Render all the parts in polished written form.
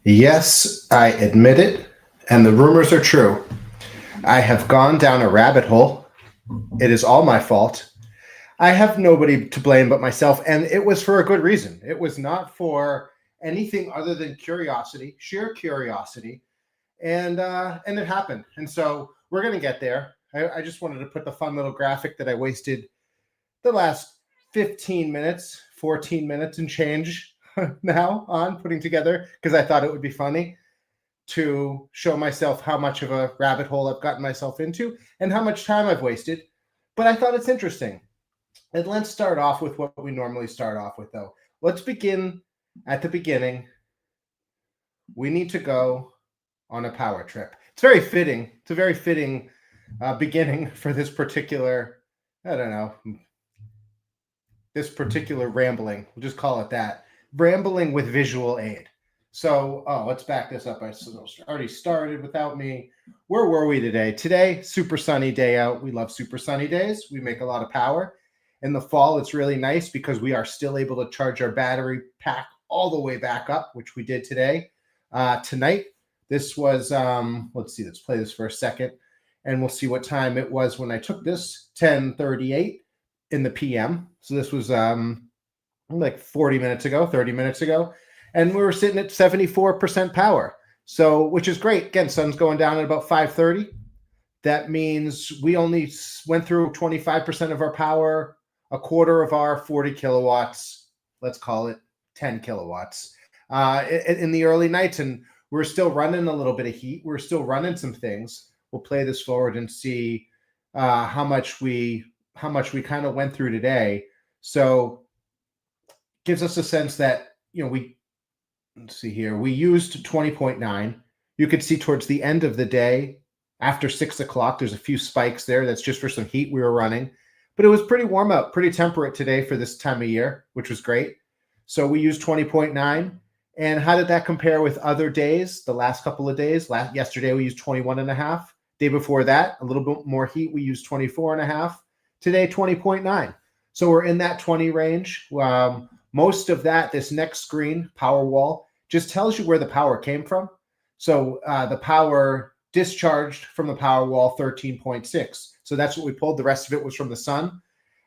Yes, I admit it, and the rumors are true. I have gone down a rabbit hole. It is all my fault. I have nobody to blame but myself, and it was for a good reason. It was not for anything other than curiosity, sheer curiosity, and it happened. And so we're gonna get there. I just wanted to put the fun little graphic that I wasted the last 15 minutes, 14 minutes and change now on putting together because I thought it would be funny to show myself how much of a rabbit hole I've gotten myself into and how much time I've wasted. But I thought it's interesting. And let's start off with what we normally start off with, though. Let's begin at the beginning. We need to go on a power trip. It's very fitting. It's a very fitting beginning for this particular, I don't know, this particular rambling. We'll just call it that. Rambling with visual aid. So, let's back this up. I already started without me. Where were we today? Today, super sunny day out. We love super sunny days. We make a lot of power. In the fall, it's really nice because we are still able to charge our battery pack all the way back up, which we did today. Tonight, this was, let's see, let's play this for a second, and we'll see what time it was when I took this, 10:38 in the PM. So this was like 40 minutes ago, 30 minutes ago. And we were sitting at 74% power. So, which is great. Again, sun's going down at about 5:30. That means we only went through 25% of our power, a quarter of our 40 kilowatts, let's call it 10 kilowatts, in the early nights. And we're still running a little bit of heat. We're still running some things. We'll play this forward and see how much we kind of went through today. So gives us a sense that, let's see here, we used 20.9. You could see towards the end of the day, after 6 o'clock, there's a few spikes there. That's just for some heat we were running. But it was pretty warm out, pretty temperate today for this time of year, which was great. So we used 20.9. And how did that compare with other days, the last couple of days? Yesterday, we used 21.5. Day before that, a little bit more heat, we used 24.5. Today, 20.9. So we're in that 20 range. Most of that, this next screen, Powerwall, just tells you where the power came from. So the power discharged from the Powerwall, 13.6. So that's what we pulled. The rest of it was from the sun.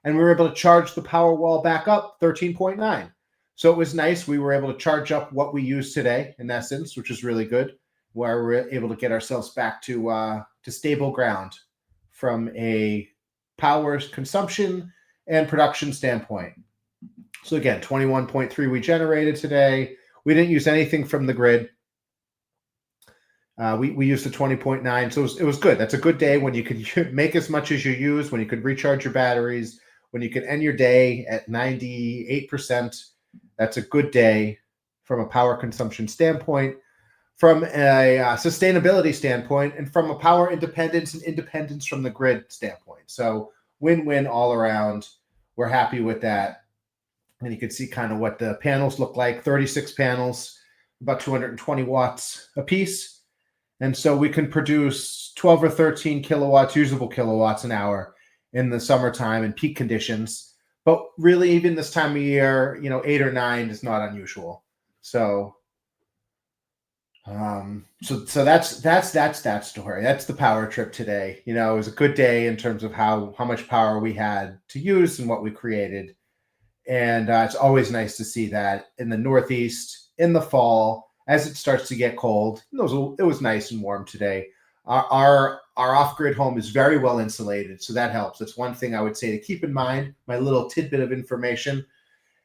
And we were able to charge the Powerwall back up, 13.9. So it was nice. We were able to charge up what we used today, in essence, which is really good, where we're able to get ourselves back to stable ground from a power consumption and production standpoint. So again, 21.3 we generated today. We didn't use anything from the grid. We used the 20.9, so it was good. That's a good day when you could make as much as you use, when you could recharge your batteries, when you could end your day at 98%. That's a good day from a power consumption standpoint, from a sustainability standpoint, and from a power independence and independence from the grid standpoint. So win-win all around. We're happy with that. And you can see kind of what the panels look like, 36 panels, about 220 watts a piece. And so we can produce 12 or 13 kilowatts, usable kilowatts an hour in the summertime in peak conditions. But really, even this time of year, 8 or 9 is not unusual. So so that's that story. That's the power trip today. It was a good day in terms of how much power we had to use and what we created. And it's always nice to see that in the Northeast in the fall as it starts to get cold. It was nice and warm today. Our off-grid home is very well insulated, so that helps. That's one thing I would say to keep in mind, my little tidbit of information.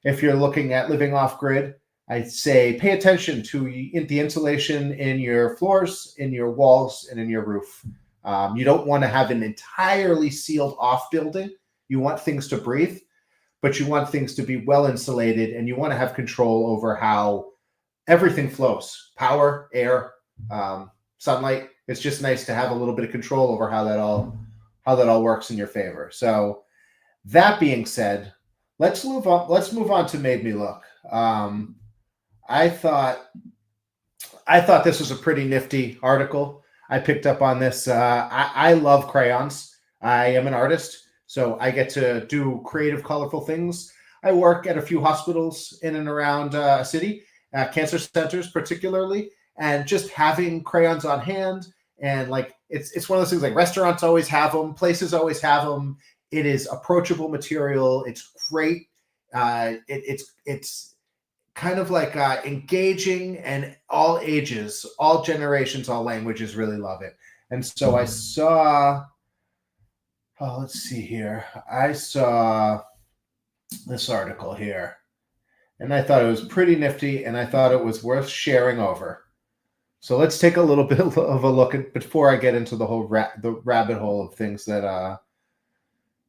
If you're looking at living off-grid, I'd say pay attention to the insulation in your floors, in your walls, and in your roof. You don't want to have an entirely sealed off building. You want things to breathe, but you want things to be well insulated, and you want to have control over how everything flows. Power, air, sunlight. It's just nice to have a little bit of control over how that all works in your favor. So that being said, let's move on to Made Me Look. I thought this was a pretty nifty article. I picked up on this. I love crayons. I am an artist, so I get to do creative, colorful things. I work at a few hospitals in and around a city, cancer centers particularly, and just having crayons on hand. And like it's one of those things, like restaurants always have them, places always have them. It is approachable material. It's great. It's kind of like engaging, and all ages, all generations, all languages really love it. And so I saw, oh, let's see here. I saw this article here, and I thought it was pretty nifty, and I thought it was worth sharing over. So let's take a little bit of a look at, before I get into the whole the rabbit hole of things that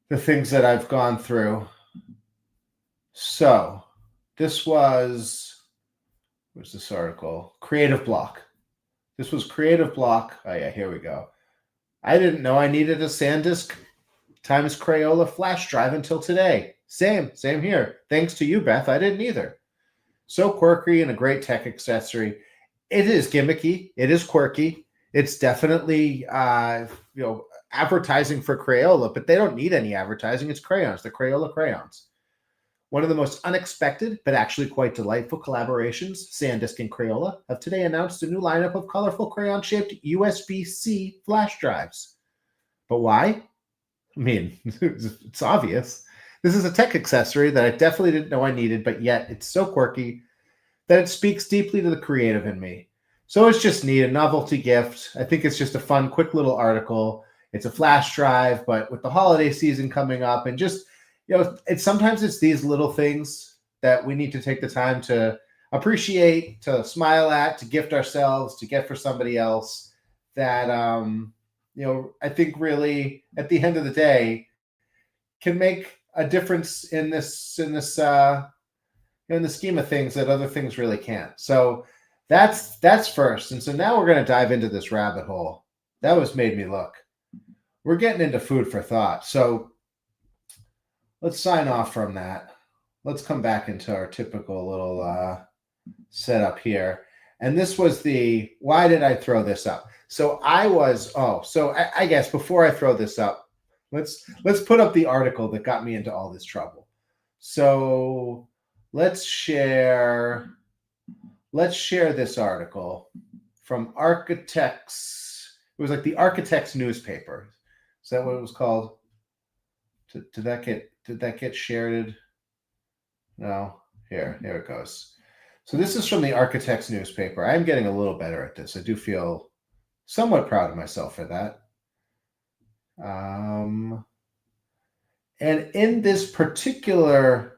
the things that I've gone through. So this was, where's this article? Creative Block. This was Creative Block. Oh yeah, here we go. I didn't know I needed a SanDisk times Crayola flash drive until today. Same here. Thanks to you, Beth. I didn't either. So quirky and a great tech accessory. It is gimmicky. It is quirky. It's definitely, advertising for Crayola, but they don't need any advertising. It's crayons, the Crayola crayons. One of the most unexpected, but actually quite delightful collaborations, SanDisk and Crayola have today announced a new lineup of colorful crayon-shaped USB-C flash drives. But why? I mean, it's obvious. This is a tech accessory that I definitely didn't know I needed, but yet it's so quirky that it speaks deeply to the creative in me. So it's just neat, a novelty gift. I think it's just a fun, quick little article. It's a flash drive, but with the holiday season coming up, and just, sometimes it's these little things that we need to take the time to appreciate, to smile at, to gift ourselves, to get for somebody else, that, I think really at the end of the day can make a difference in the scheme of things that other things really can't. So that's first. And so now we're going to dive into this rabbit hole. That was made me look. We're getting into food for thought. So let's sign off from that. Let's come back into our typical little setup here. And this was why did I throw this up? So I guess before I throw this up, let's put up the article that got me into all this trouble. So let's share this article from Architects. It was like the Architects newspaper. Is that what it was called? Did that get shared? No. Here it goes. So this is from the Architects newspaper. I'm getting a little better at this. I do feel somewhat proud of myself for that. And in this particular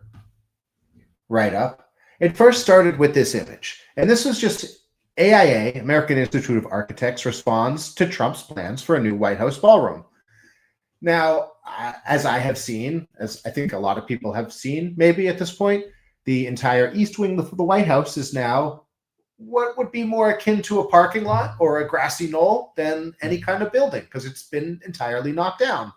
write-up, it first started with this image. And this was just AIA, American Institute of Architects, responds to Trump's plans for a new White House ballroom. Now, as I have seen, as I think a lot of people have seen maybe at this point, the entire east wing of the White House is now what would be more akin to a parking lot or a grassy knoll than any kind of building, because it's been entirely knocked down.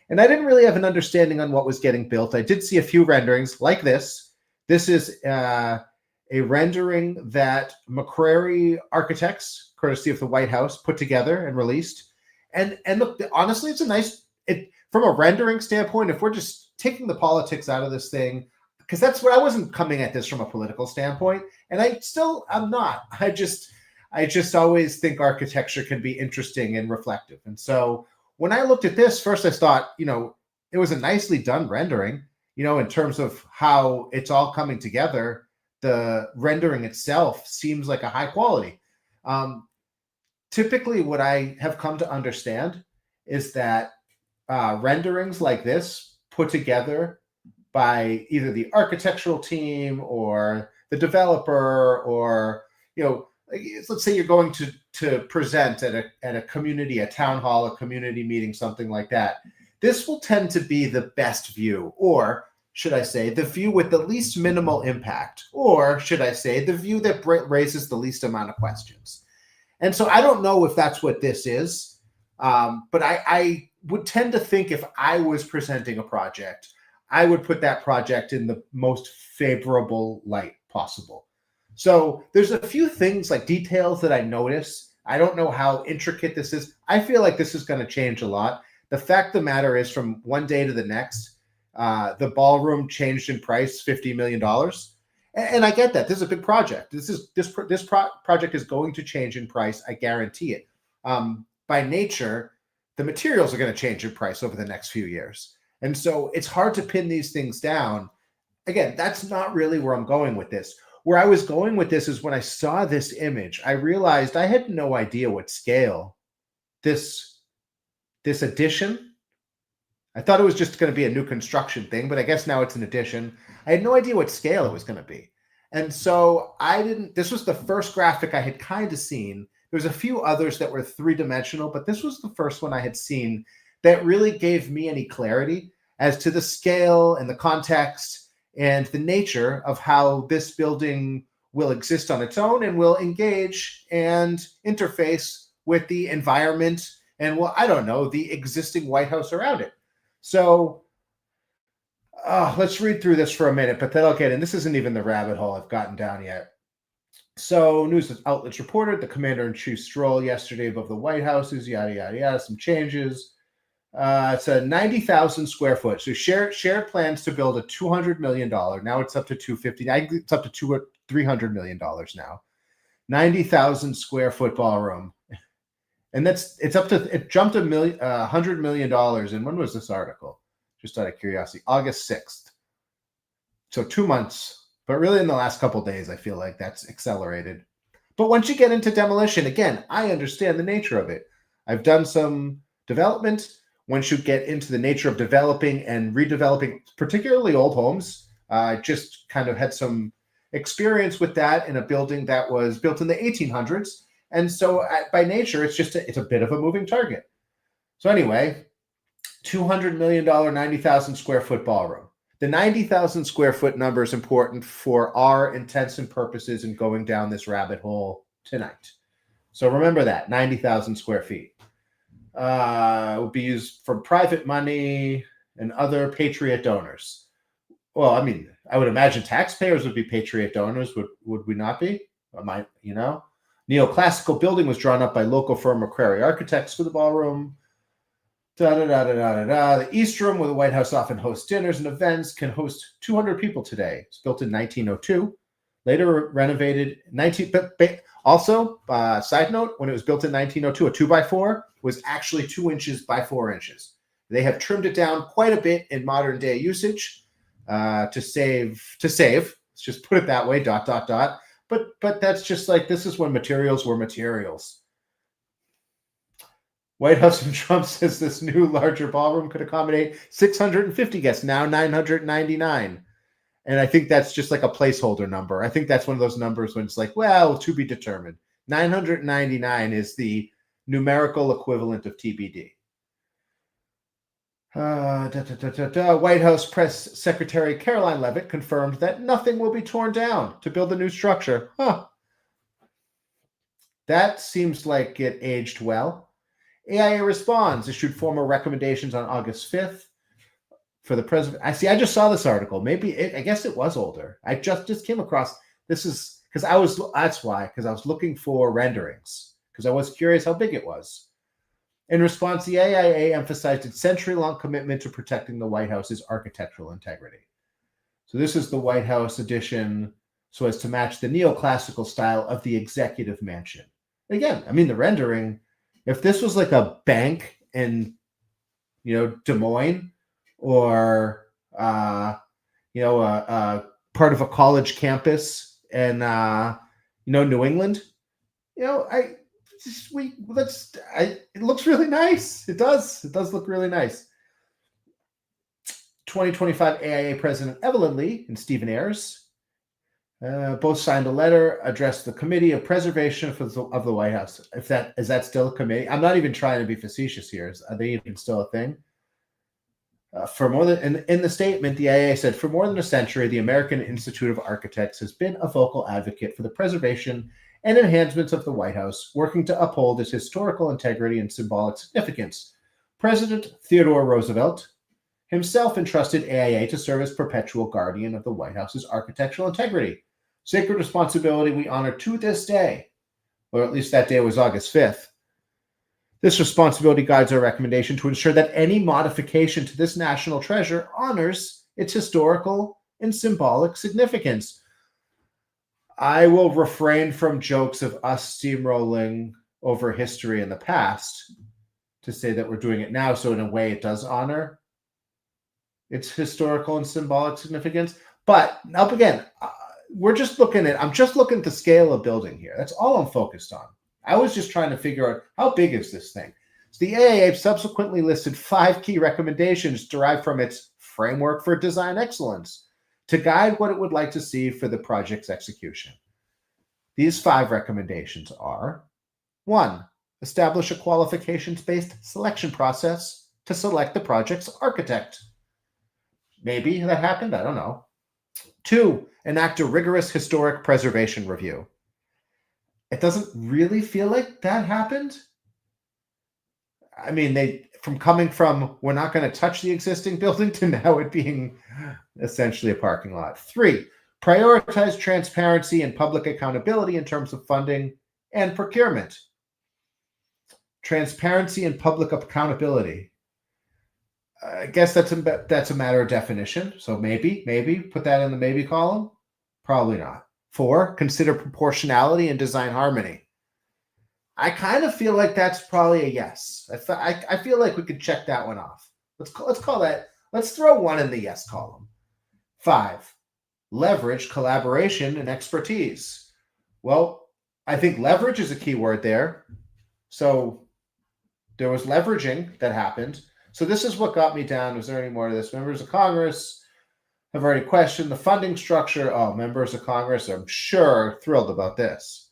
And I didn't really have an understanding on what was getting built. I did see a few renderings like this. This is a rendering that McCrary Architects, courtesy of the White House, put together and released. And look, honestly, it's a nice, from a rendering standpoint, if we're just taking the politics out of this thing, because that's what I wasn't coming at this from a political standpoint, and I'm not. I just always think architecture can be interesting and reflective. And so when I looked at this, first I thought, it was a nicely done rendering, in terms of how it's all coming together. The rendering itself seems like a high quality. Typically, what I have come to understand is that renderings like this put together by either the architectural team or the developer, or let's say you're going to present at a community, a town hall, a community meeting, something like that. This will tend to be the best view, or should I say the view with the least minimal impact, or should I say the view that raises the least amount of questions. And so I don't know if that's what this is, but I would tend to think if I was presenting a project, I would put that project in the most favorable light possible. So there's a few things, like details, that I notice. I don't know how intricate this is. I feel like this is going to change a lot. The fact of the matter is, from one day to the next, the ballroom changed in price $50 million. And I get that. This is a big project. Project is going to change in price. I guarantee it. By nature, the materials are going to change in price over the next few years. And so it's hard to pin these things down. Again, that's not really where I'm going with this. Where I was going with this is when I saw this image, I realized I had no idea what scale this addition. I thought it was just going to be a new construction thing, but I guess now it's an addition. I had no idea what scale it was going to be. And so this was the first graphic I had kind of seen. There was a few others that were three-dimensional, but this was the first one I had seen that really gave me any clarity as to the scale and the context and the nature of how this building will exist on its own and will engage and interface with the environment and, well, I don't know, the existing White House around it. So let's read through this for a minute, but then I'll get in. This isn't even the rabbit hole I've gotten down yet. So news outlets reported the commander-in-chief stroll yesterday above the White Houses, yada, yada, yada, some changes. It's a 90,000 square foot. So shared plans to build a $200 million. Now it's up to $250. It's up to $300 million now. 90,000 square foot ballroom. And it jumped $100 million. And when was this article? Just out of curiosity, August 6th. So 2 months, but really in the last couple of days, I feel like that's accelerated. But once you get into demolition, again, I understand the nature of it. I've done some development. Once you get into the nature of developing and redeveloping, particularly old homes, I just kind of had some experience with that in a building that was built in the 1800s. And so by nature, it's a bit of a moving target. So anyway, $200 million, 90,000 square foot ballroom. The 90,000 square foot number is important for our intents and purposes in going down this rabbit hole tonight. So remember that, 90,000 square feet. It would be used from private money and other Patriot donors. Well, I mean, I would imagine taxpayers would be Patriot donors. Would we not be? Neoclassical building was drawn up by local firm McCrary Architects for the ballroom. The East Room, where the White House often hosts dinners and events, can host 200 people today. It's built in 1902. Later renovated Also, side note, when it was built in 1902, a 2x4 was actually 2 inches by 4 inches. They have trimmed it down quite a bit in modern day usage to save. Let's just put it that way. ... But that's just like, this is when materials were materials. White House and Trump says this new larger ballroom could accommodate 650 guests, now 999. And I think that's just like a placeholder number. I think that's one of those numbers when it's like, well, to be determined. 999 is the numerical equivalent of TBD. White House Press Secretary Caroline Leavitt confirmed that nothing will be torn down to build the new structure. That seems like it aged well. AIA responds, issued formal recommendations on August 5th for the president. I just saw this article. I guess it was older. I just came across this is because I was looking for renderings because I was curious how big it was. In response, the AIA emphasized its century-long commitment to protecting the White House's architectural integrity. So this is the White House edition, so as to match the neoclassical style of the executive mansion. Again, I mean, the rendering, if this was like a bank in, Des Moines or, a part of a college campus in, New England, it looks really nice. It does look really nice. 2025 AIA President Evelyn Lee and Stephen Ayers both signed a letter addressed the Committee of Preservation of the White House. Is that still a committee? I'm not even trying to be facetious here. Are they even still a thing? In the statement, the AIA said, for more than a century, the American Institute of Architects has been a vocal advocate for the preservation and enhancements of the White House, working to uphold its historical integrity and symbolic significance. President Theodore Roosevelt himself entrusted AIA to serve as perpetual guardian of the White House's architectural integrity. Sacred responsibility we honor to this day, or at least that day was August 5th. This responsibility guides our recommendation to ensure that any modification to this national treasure honors its historical and symbolic significance. I will refrain from jokes of us steamrolling over history in the past to say that we're doing it now. So in a way, it does honor its historical and symbolic significance. But up again, I'm just looking at the scale of building here. That's all I'm focused on. I was just trying to figure out how big is this thing. So the AAA subsequently listed 5 key recommendations derived from its framework for design excellence to guide what it would like to see for the project's execution. These 5 recommendations are: 1, establish a qualifications-based selection process to select the project's architect. Maybe that happened, I don't know. 2, enact a rigorous historic preservation review. It doesn't really feel like that happened. I mean, coming from we're not going to touch the existing building to now it being essentially a parking lot. 3, prioritize transparency and public accountability in terms of funding and procurement. Transparency and public accountability. I guess that's a matter of definition. So maybe put that in the maybe column. Probably not. 4, consider proportionality and design harmony. I kind of feel like that's probably a yes. I feel like we could check that one off. Let's call that. Let's throw 1 in the yes column. 5, leverage collaboration and expertise. Well, I think leverage is a key word there. So there was leveraging that happened. So this is what got me down. Was there any more to this? Members of Congress have already questioned the funding structure. Oh, members of Congress, I'm sure, thrilled about this.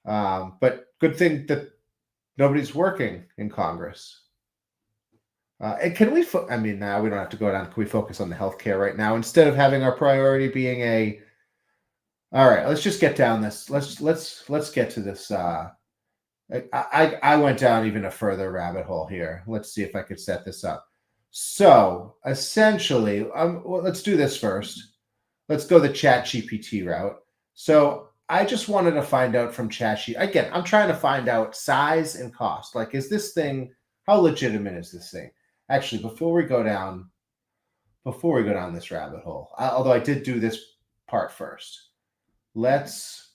But good thing that nobody's working in Congress. And can we? Now we don't have to go down. Can we focus on the healthcare right now instead of having our priority being all right, let's just get down this. Let's get to this. I went down even a further rabbit hole here. Let's see if I could set this up. So essentially, let's do this first. Let's go the ChatGPT route. So I just wanted to find out from ChatGPT. Again, I'm trying to find out size and cost. Like, is this thing, how legitimate is this thing? Actually, before we go down this rabbit hole, although I did do this part first, let's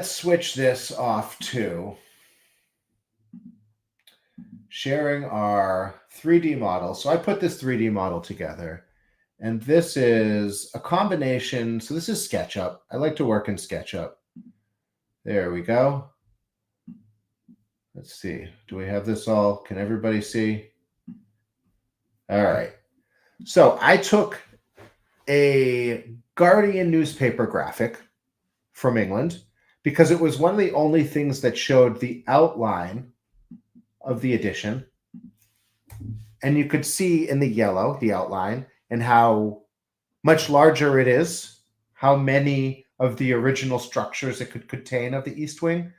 switch this off to sharing our 3D model. So I put this 3D model together, and this is a combination. So this is SketchUp. I like to work in SketchUp. There we go. Let's see. Do we have this all? Can everybody see? All right. So I took a Guardian newspaper graphic from England because it was one of the only things that showed the outline of the edition. And you could see in the yellow, the outline, and how much larger it is, how many of the original structures it could contain of the East Wing.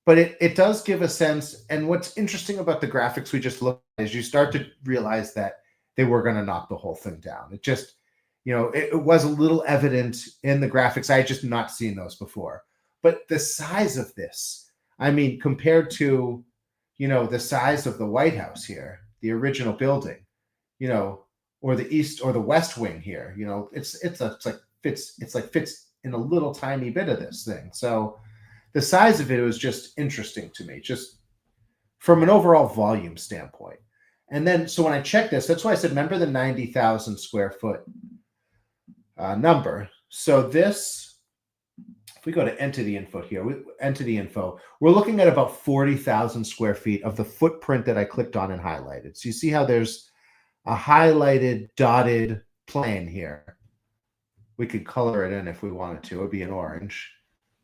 But it does give a sense. And what's interesting about the graphics we just looked at is you start to realize that they were going to knock the whole thing down. It just, it was a little evident in the graphics. I had just not seen those before. But the size of this, compared to, the size of the White House here, the original building, or the East or the West Wing here, it's fits in a little tiny bit of this thing. So the size of it was just interesting to me, just from an overall volume standpoint. And then, so when I checked this, that's why I said, remember the 90,000 square foot number. So this, if we go to enter the info here, we're looking at about 40,000 square feet of the footprint that I clicked on and highlighted. So you see how there's a highlighted dotted plane here. We could color it in if we wanted to. It would be an orange.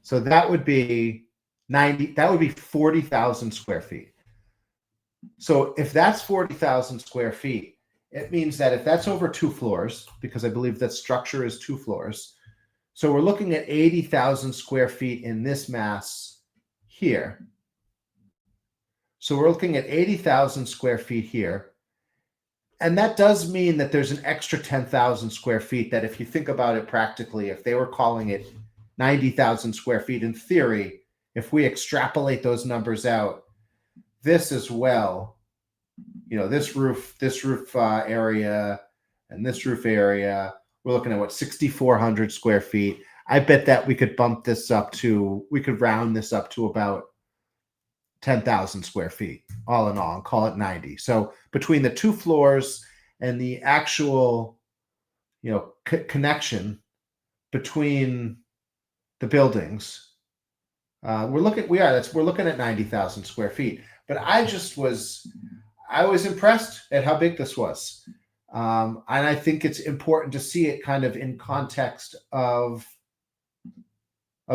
So that would be 40,000 square feet. So if that's 40,000 square feet, it means that if that's over 2 floors, because I believe that structure is 2 floors, so we're looking at 80,000 square feet in this mass here. So we're looking at 80,000 square feet here. And that does mean that there's an extra 10,000 square feet that if you think about it practically, if they were calling it 90,000 square feet in theory, if we extrapolate those numbers out, this as well, this roof area and this roof area We're looking at what, 6,400 square feet. I bet that we could round this up to about 10,000 square feet, all in all, and call it 90. So between the two floors and the actual, connection between the buildings, we're looking at 90,000 square feet. But I was impressed at how big this was. And I think it's important to see it kind of in context of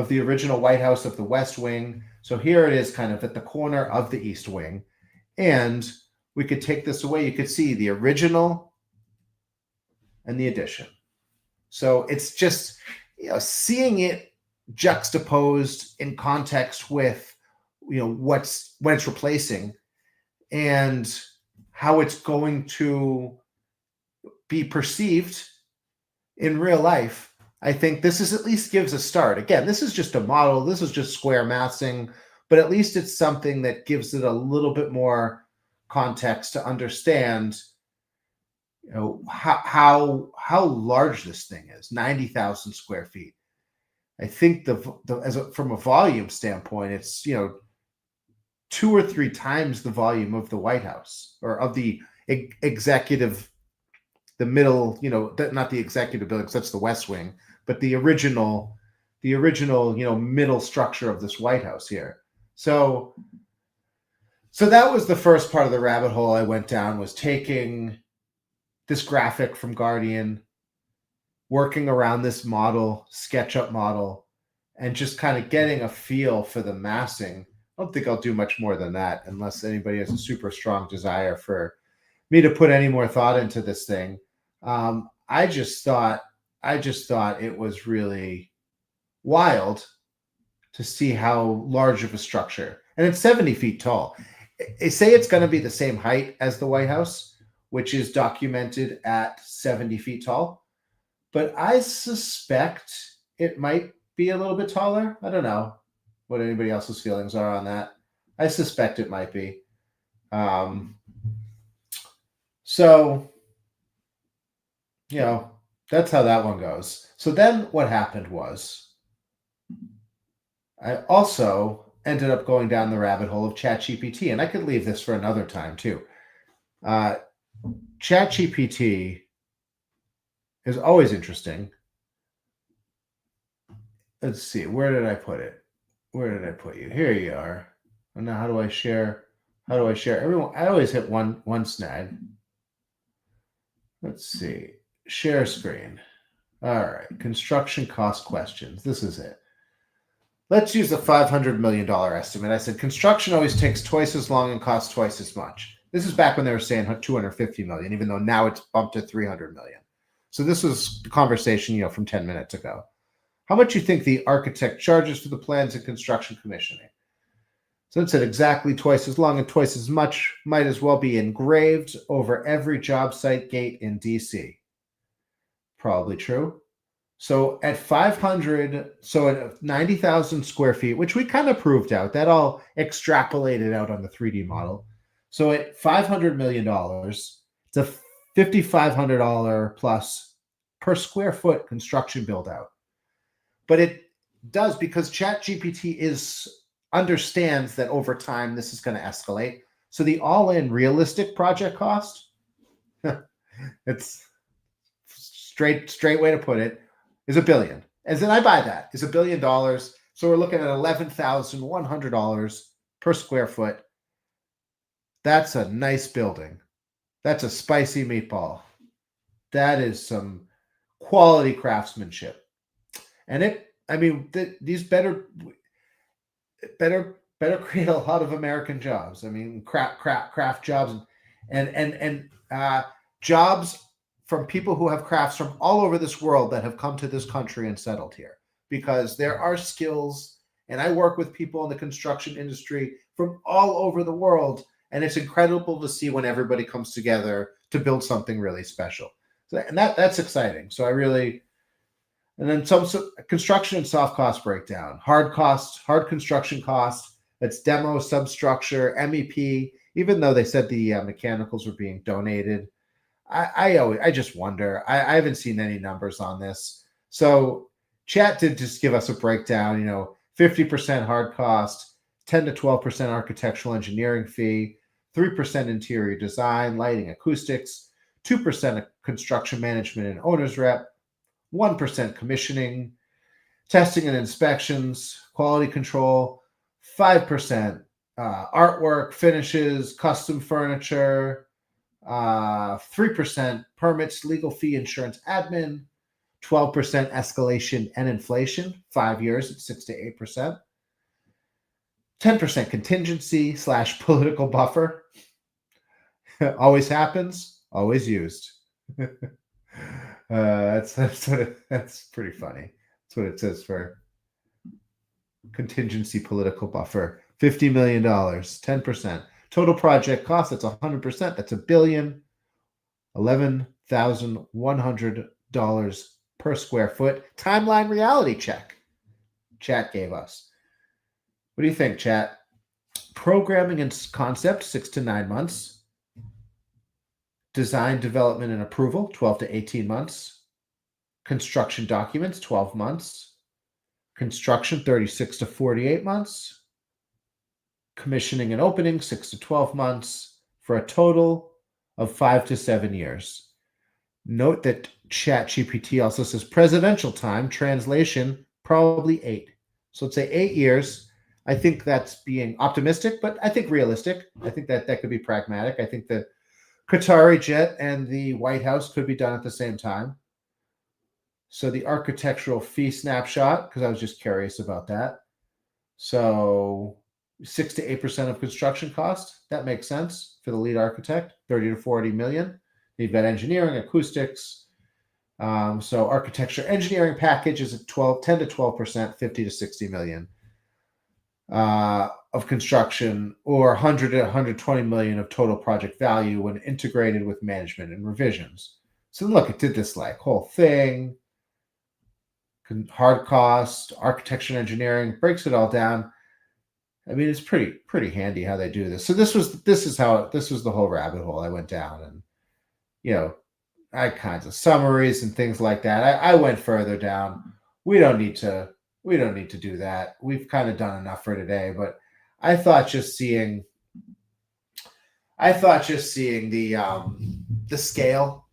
the original White House of the West Wing. So here it is kind of at the corner of the East Wing. And we could take this away. You could see the original and the addition. So it's just, seeing it juxtaposed in context with, what it's replacing and how it's going to be perceived in real life. I think this is at least gives a start. Again, this is just a model. This is just square massing, but at least it's something that gives it a little bit more context to understand, how large this thing is. 90,000 square feet. I think from a volume standpoint, it's 2 or 3 times the volume of the White House, or of the executive, the middle, not the executive building, because that's the West Wing, but the original, middle structure of this White House here. So that was the first part of the rabbit hole I went down, was taking this graphic from Guardian, working around this model, SketchUp model, and just kind of getting a feel for the massing. I don't think I'll do much more than that unless anybody has a super strong desire for me to put any more thought into this thing. I just thought it was really wild to see how large of a structure, and it's 70 feet tall. They say it's going to be the same height as the White House, which is documented at 70 feet tall, but I suspect it might be a little bit taller. I don't know what anybody else's feelings are on that. I suspect it might be. So, that's how that one goes. So then what happened was, I also ended up going down the rabbit hole of ChatGPT, and I could leave this for another time too. ChatGPT is always interesting. Let's see, where did I put it? Where did I put you? Here you are. And now how do I share? Everyone, I always hit one snag. Let's see. Share screen. All right. Construction cost questions. This is it. Let's use the $500 million estimate. I said construction always takes twice as long and costs twice as much. This is back when they were saying $250 million, even though now it's bumped to $300 million. So this was the conversation, from 10 minutes ago. How much you think the architect charges for the plans and construction commissioning? So it said exactly twice as long and twice as much might as well be engraved over every job site gate in DC. Probably true. So at 90,000 square feet, which we kind of proved out, that all extrapolated out on the 3D model. So at $500 million, it's a $5,500 plus per square foot construction build out. But it does, because ChatGPT understands that over time this is going to escalate. So the all-in realistic project cost, it's straight way to put it, is $1 billion. As in, I buy that. It's $1 billion. So we're looking at $11,100 per square foot. That's a nice building. That's a spicy meatball. That is some quality craftsmanship. And these better create a lot of American jobs. I mean, craft jobs and jobs from people who have crafts from all over this world that have come to this country and settled here, because there are skills, and I work with people in the construction industry from all over the world, and it's incredible to see when everybody comes together to build something really special. So, and that's exciting. So and then some construction and soft cost breakdown. Hard construction cost, that's demo, substructure, MEP, even though they said the mechanicals were being donated. I just wonder. I haven't seen any numbers on this. So chat did just give us a breakdown. 50% hard cost, 10 to 12% architectural engineering fee, 3% interior design, lighting, acoustics, 2% construction management and owner's rep, 1% commissioning, testing and inspections, quality control, 5% artwork, finishes, custom furniture, 3% permits, legal fee, insurance, admin, 12% escalation and inflation, 5 years at 6 to 8%, 10% contingency / political buffer. Always happens, always used. That's pretty funny. That's what it says for contingency political buffer. $50 million, 10%. Total project cost, that's 100%. That's $1 billion, $11,100 per square foot. Timeline reality check. Chat gave us. What do you think, chat? Programming and concept, 6 to 9 months. Design, development, and approval, 12 to 18 months. Construction documents, 12 months. Construction, 36 to 48 months. Commissioning and opening, 6 to 12 months, for a total of 5 to 7 years. Note that ChatGPT also says presidential time, translation, probably 8. So let's say 8 years. I think that's being optimistic, but I think realistic. I think that could be pragmatic. I think the Qatari jet and the White House could be done at the same time. So the architectural fee snapshot, because I was just curious about that. So 6 to 8% of construction cost. That makes sense for the lead architect, 30 to 40 million. You've got engineering, acoustics. So architecture engineering package is at 10 to 12%, 50 to 60 million of construction, or 100 to 120 million of total project value when integrated with management and revisions. So look, it did this like whole thing. Hard cost, architecture and engineering, breaks it all down. I mean, it's pretty handy how they do this. So this was the whole rabbit hole I went down, and all kinds of summaries and things like that. I went further down. We don't need to do that. We've kind of done enough for today, but I thought just seeing the scale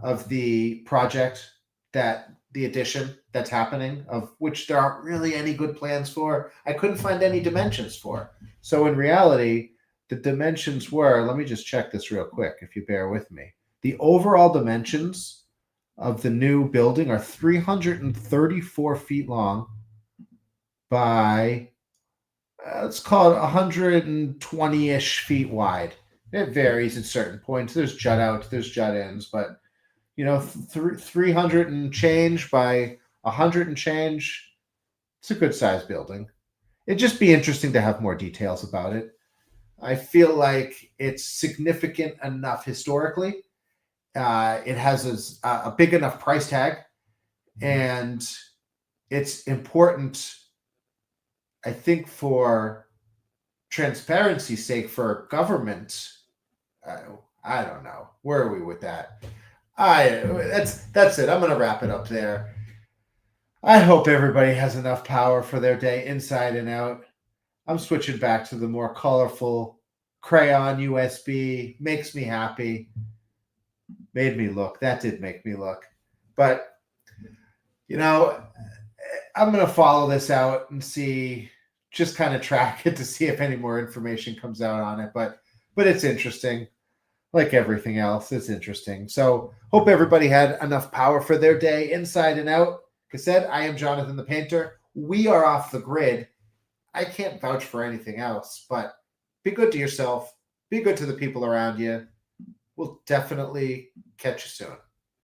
of the project, that the addition that's happening, of which there aren't really any good plans for. I couldn't find any dimensions for. So in reality, the dimensions were, let me just check this real quick if you bear with me. The overall dimensions of the new building are 334 feet long by, let's call it 120-ish feet wide. It varies at certain points. There's jut outs, there's jut ins, but 300 and change by 100 and change. It's a good sized building. It'd just be interesting to have more details about it. I feel like it's significant enough historically. It has a big enough price tag, and it's important, I think, for transparency's sake, for government. I don't know. Where are we with that? That's it. I'm going to wrap it up there. I hope everybody has enough power for their day inside and out. I'm switching back to the more colorful crayon USB. Makes me happy. Made me look. That did make me look. But, I'm going to follow this out and see, just kind of track it to see if any more information comes out on it. But it's interesting. Like everything else, it's interesting. So hope everybody had enough power for their day inside and out. Like I said, I am Jonathan the Painter. We are off the grid. I can't vouch for anything else, but be good to yourself. Be good to the people around you. We'll definitely catch you soon.